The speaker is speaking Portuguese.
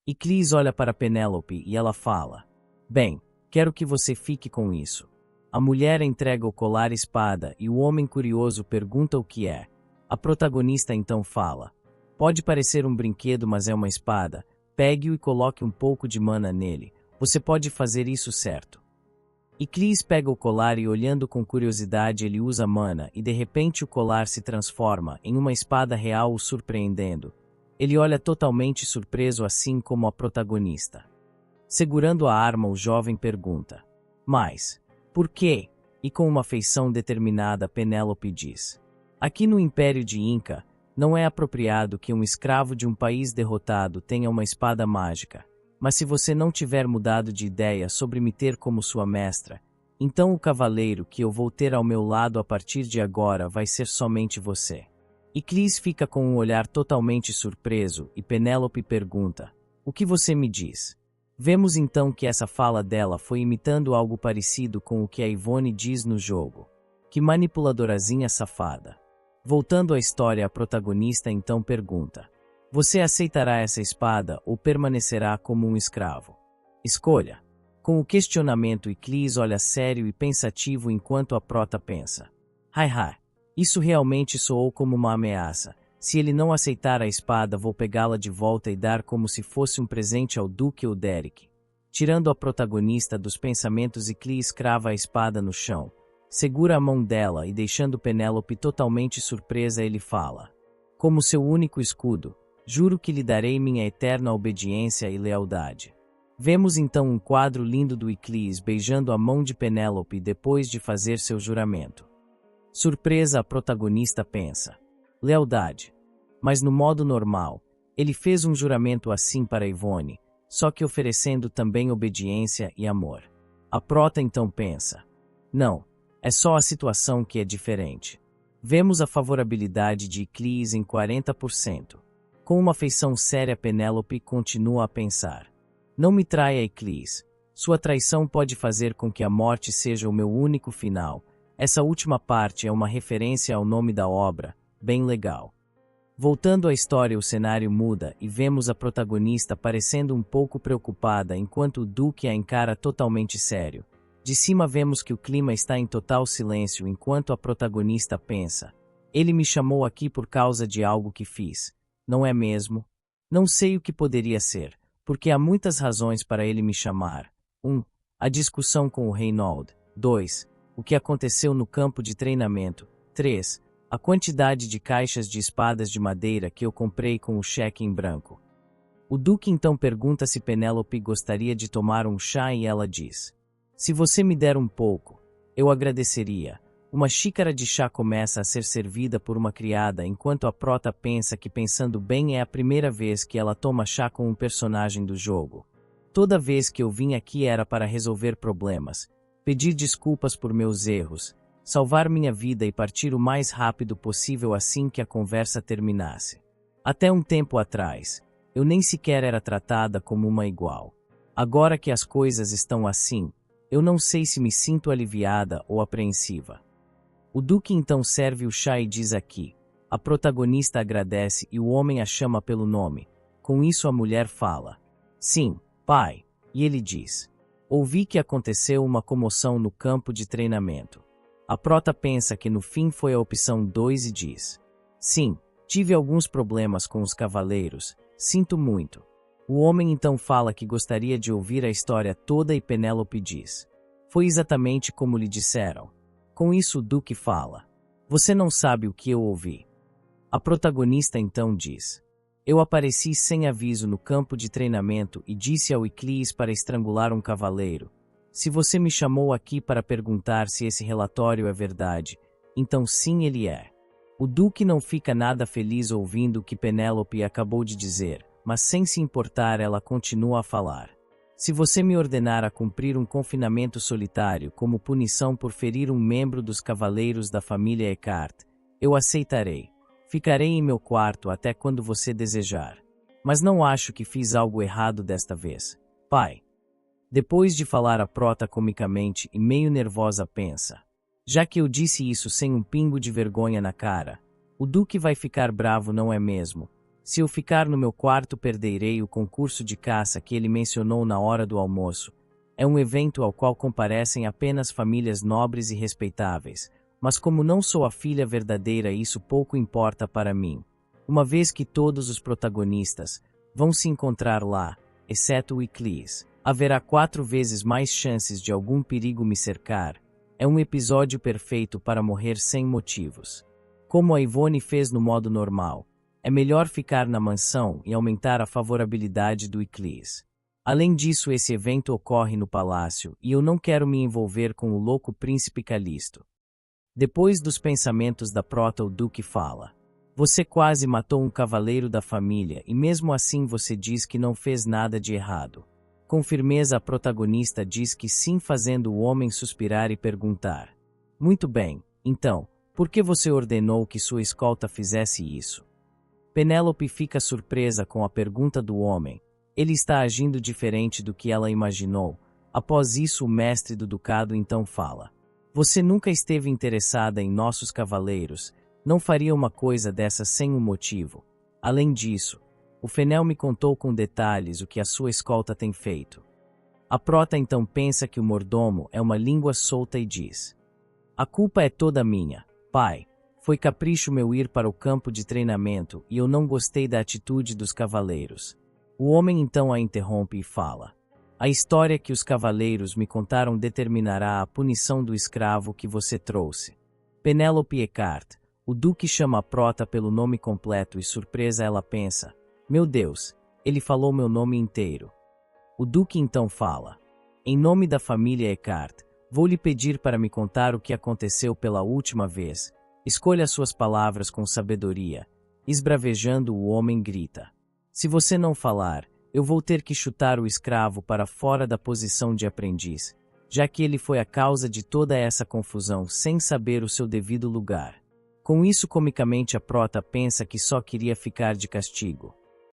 Iclis olha para Penélope e ela fala: Bem, quero que você fique com isso. A mulher entrega o colar-espada e o homem curioso pergunta o que é. A protagonista então fala: Pode parecer um brinquedo, mas é uma espada. Pegue-o e coloque um pouco de mana nele. Você pode fazer isso, certo? Iclis pega o colar e, olhando com curiosidade, ele usa mana e de repente o colar se transforma em uma espada real, o surpreendendo. Ele olha totalmente surpreso, assim como a protagonista. Segurando a arma, o jovem pergunta: Mas, por quê? E com uma feição determinada, Penélope diz: Aqui no Império de Inca, não é apropriado que um escravo de um país derrotado tenha uma espada mágica. Mas se você não tiver mudado de ideia sobre me ter como sua mestra, então o cavaleiro que eu vou ter ao meu lado a partir de agora vai ser somente você. Iclis fica com um olhar totalmente surpreso e Penélope pergunta: O que você me diz? Vemos então que essa fala dela foi imitando algo parecido com o que a Yvonne diz no jogo. Que manipuladorazinha safada. Voltando à história, a protagonista então pergunta: Você aceitará essa espada ou permanecerá como um escravo? Escolha. Com o questionamento, Iclis olha sério e pensativo enquanto a prota pensa: Hai, isso realmente soou como uma ameaça. Se ele não aceitar a espada, vou pegá-la de volta e dar como se fosse um presente ao Duque ou Derek. Tirando a protagonista dos pensamentos, Iclis crava a espada no chão. Segura a mão dela e, deixando Penélope totalmente surpresa, ele fala: Como seu único escudo, juro que lhe darei minha eterna obediência e lealdade. Vemos então um quadro lindo do Iclis beijando a mão de Penélope depois de fazer seu juramento. Surpresa, a protagonista pensa: Lealdade. Mas no modo normal, ele fez um juramento assim para Yvonne, só que oferecendo também obediência e amor. A prota então pensa: Não, é só a situação que é diferente. Vemos a favorabilidade de Iclis em 40%. Com uma feição séria, Penélope continua a pensar: Não me traia, Iclis. Sua traição pode fazer com que a morte seja o meu único final. Essa última parte é uma referência ao nome da obra, bem legal. Voltando à história, o cenário muda e vemos a protagonista parecendo um pouco preocupada enquanto o Duque a encara totalmente sério. De cima vemos que o clima está em total silêncio enquanto a protagonista pensa: Ele me chamou aqui por causa de algo que fiz, não é mesmo? Não sei o que poderia ser, porque há muitas razões para ele me chamar. 1. A discussão com o Reynold. 2. O que aconteceu no campo de treinamento. 3. A quantidade de caixas de espadas de madeira que eu comprei com o cheque em branco. O Duque então pergunta se Penélope gostaria de tomar um chá e ela diz: Se você me der um pouco, eu agradeceria. Uma xícara de chá começa a ser servida por uma criada enquanto a prota pensa que, pensando bem, é a primeira vez que ela toma chá com um personagem do jogo. Toda vez que eu vim aqui era para resolver problemas, pedir desculpas por meus erros, salvar minha vida e partir o mais rápido possível assim que a conversa terminasse. Até um tempo atrás, eu nem sequer era tratada como uma igual. Agora que as coisas estão assim, eu não sei se me sinto aliviada ou apreensiva. O Duque então serve o chá e diz aqui. A protagonista agradece e o homem a chama pelo nome. Com isso a mulher fala: Sim, pai. E ele diz: Ouvi que aconteceu uma comoção no campo de treinamento. A prota pensa que no fim foi a opção 2 e diz: Sim, tive alguns problemas com os cavaleiros, sinto muito. O homem então fala que gostaria de ouvir a história toda e Penélope diz: Foi exatamente como lhe disseram. Com isso o Duque fala: Você não sabe o que eu ouvi. A protagonista então diz: Eu apareci sem aviso no campo de treinamento e disse ao Iclis para estrangular um cavaleiro. Se você me chamou aqui para perguntar se esse relatório é verdade, então sim, ele é. O Duque não fica nada feliz ouvindo o que Penélope acabou de dizer, mas sem se importar ela continua a falar. Se você me ordenar a cumprir um confinamento solitário como punição por ferir um membro dos cavaleiros da família Eckhart, eu aceitarei. Ficarei em meu quarto até quando você desejar. Mas não acho que fiz algo errado desta vez, pai. Depois de falar, a prota comicamente e meio nervosa pensa: Já que eu disse isso sem um pingo de vergonha na cara, o Duque vai ficar bravo, não é mesmo? Se eu ficar no meu quarto, perderei o concurso de caça que ele mencionou na hora do almoço. É um evento ao qual comparecem apenas famílias nobres e respeitáveis, mas como não sou a filha verdadeira, isso pouco importa para mim. Uma vez que todos os protagonistas vão se encontrar lá, exceto o Iclis, haverá 4 vezes mais chances de algum perigo me cercar. É um episódio perfeito para morrer sem motivos. Como a Ivone fez no modo normal, é melhor ficar na mansão e aumentar a favorabilidade do Iclis. Além disso, esse evento ocorre no palácio e eu não quero me envolver com o louco príncipe Calisto. Depois dos pensamentos da Prota, o Duque fala: você quase matou um cavaleiro da família e mesmo assim você diz que não fez nada de errado. Com firmeza, a protagonista diz que sim, fazendo o homem suspirar e perguntar: muito bem, então, por que você ordenou que sua escolta fizesse isso? Penélope fica surpresa com a pergunta do homem. Ele está agindo diferente do que ela imaginou. Após isso, o mestre do ducado então fala: você nunca esteve interessada em nossos cavaleiros, não faria uma coisa dessa sem um motivo. Além disso, o Fenel me contou com detalhes o que a sua escolta tem feito. A Prota então pensa que o mordomo é uma língua solta e diz: a culpa é toda minha, pai. Foi capricho meu ir para o campo de treinamento e eu não gostei da atitude dos cavaleiros. O homem então a interrompe e fala: a história que os cavaleiros me contaram determinará a punição do escravo que você trouxe. Penélope Eckhart. O Duque chama a Prota pelo nome completo e, surpresa, ela pensa: meu Deus, ele falou meu nome inteiro. O Duque então fala: em nome da família Eckhart, vou lhe pedir para me contar o que aconteceu pela última vez. Escolha suas palavras com sabedoria. Esbravejando, o homem grita: se você não falar, eu vou ter que chutar o escravo para fora da posição de aprendiz, já que ele foi a causa de toda essa confusão sem saber o seu devido lugar. Com isso, comicamente, a Prota pensa que só queria ficar de castigo.